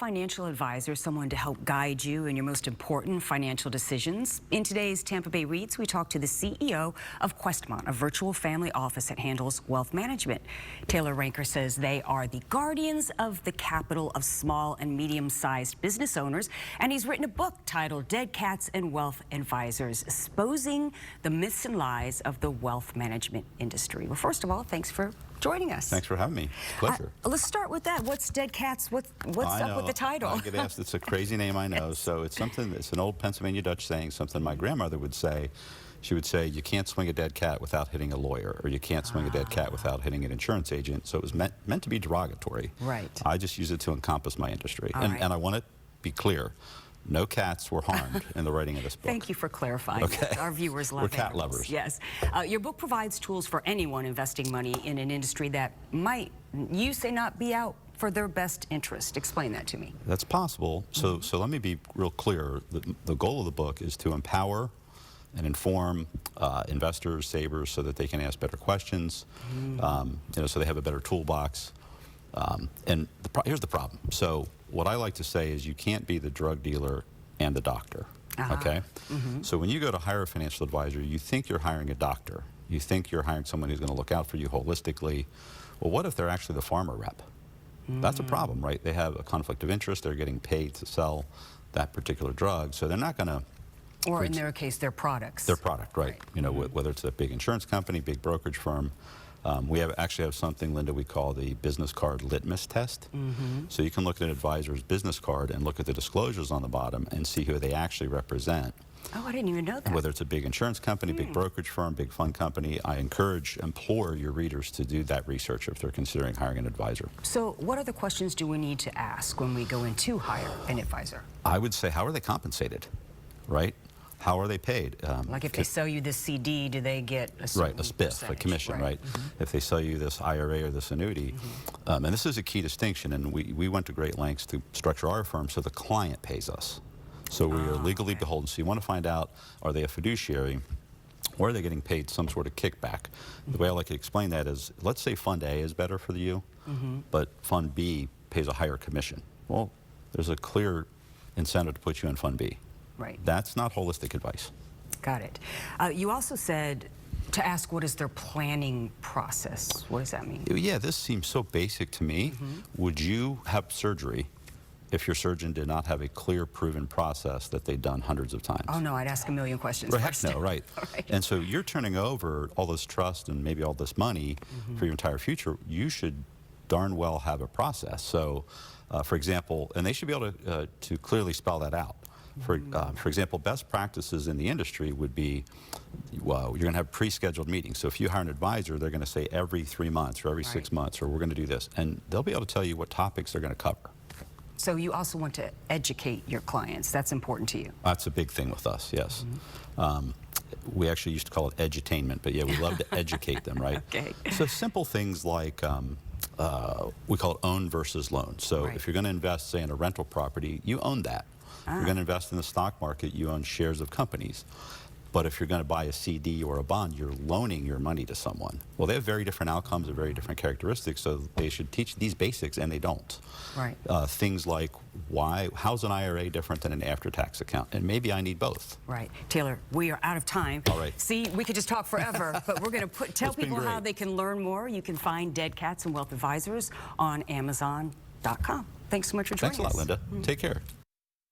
financial advisor, someone to help guide you in your most important financial decisions. In today's Tampa Bay Reads, we talk to the CEO of Questmont, a virtual family office that handles wealth management. Taylor Ranker says they are the guardians of the capital of small and medium-sized business owners, and he's written a book titled Dead Cats and Wealth Advisors, exposing the myths and lies of the wealth management industry. Well, first of all, thanks for joining us. Thanks for having me. It's a pleasure. Let's start with that. What's Dead Cats? What's up with the title? I get asked. It's a crazy name, I know. So it's something. It's an old Pennsylvania Dutch saying. Something my grandmother would say. She would say, "You can't swing a dead cat without hitting a lawyer, or you can't swing a dead cat without hitting an insurance agent." So it was meant to be derogatory. Right. I just use it to encompass my industry, and I want to be clear. No cats were harmed in the writing of this book. Thank you for clarifying. Okay. Our viewers love We're cat animals. lovers. Yes. Your book provides tools for anyone investing money in an industry that might, you say, not be out for their best interest. Explain that to me. That's possible. So let me be real clear. The goal of the book is to empower and inform investors, savers, so that they can ask better questions, so they have a better toolbox. And here's the problem. So what I like to say is you can't be the drug dealer and the doctor, okay? So when you go to hire a financial advisor, you think you're hiring a doctor. You think you're hiring someone who's going to look out for you holistically. Well, what if they're actually the farmer rep? That's a problem, right? They have a conflict of interest. They're getting paid to sell that particular drug, so they're not going to... Or in their case, their products. Their product, right. You know, whether it's a big insurance company, big brokerage firm. We actually have something, Linda, we call the business card litmus test. So you can look at an advisor's business card and look at the disclosures on the bottom and see who they actually represent. Oh, I didn't even know that. Whether it's a big insurance company, big brokerage firm, big fund company, I implore your readers to do that research if they're considering hiring an advisor. So what other questions do we need to ask when we go in to hire an advisor? I would say, how are they compensated, right? How are they paid? Like if they sell you this CD, do they get a certain a spiff, a commission, right? If they sell you this IRA or this annuity. And this is a key distinction, and we went to great lengths to structure our firm so the client pays us. So we are legally beholden. So you want to find out, are they a fiduciary, or are they getting paid some sort of kickback? The way I like to explain that is, let's say Fund A is better for you, but Fund B pays a higher commission. Well, there's a clear incentive to put you in Fund B. Right. That's not holistic advice. Got it. You also said to ask what is their planning process. What does that mean? Yeah, this seems so basic to me. Would you have surgery if your surgeon did not have a clear, proven process that they'd done hundreds of times? Oh, no, I'd ask a million questions Right, first. heck no, right. And so you're turning over all this trust and maybe all this money for your entire future. You should darn well have a process. So, for example, and they should be able to clearly spell that out. For example, best practices in the industry would be, well, you're going to have pre-scheduled meetings. So if you hire an advisor, they're going to say every 3 months or every 6 months, or we're going to do this. And they'll be able to tell you what topics they're going to cover. So you also want to educate your clients. That's important to you. That's a big thing with us, yes. We actually used to call it edutainment, but yeah, we love to educate them, right? Okay. So simple things like, we call it own versus loan. So if you're going to invest, say, in a rental property, you own that. If you're going to invest in the stock market, you own shares of companies. But if you're going to buy a CD or a bond, you're loaning your money to someone. Well, they have very different outcomes and very different characteristics, so they should teach these basics, and they don't. Right. Things like, how's an IRA different than an after-tax account? And maybe I need both. Right. Taylor, we are out of time. All right. See, we could just talk forever, but we're going to tell people how they can learn more. You can find Dead Cats and Wealth Advisors on Amazon.com. Thanks so much for joining us. Thanks a lot, Linda. Take care.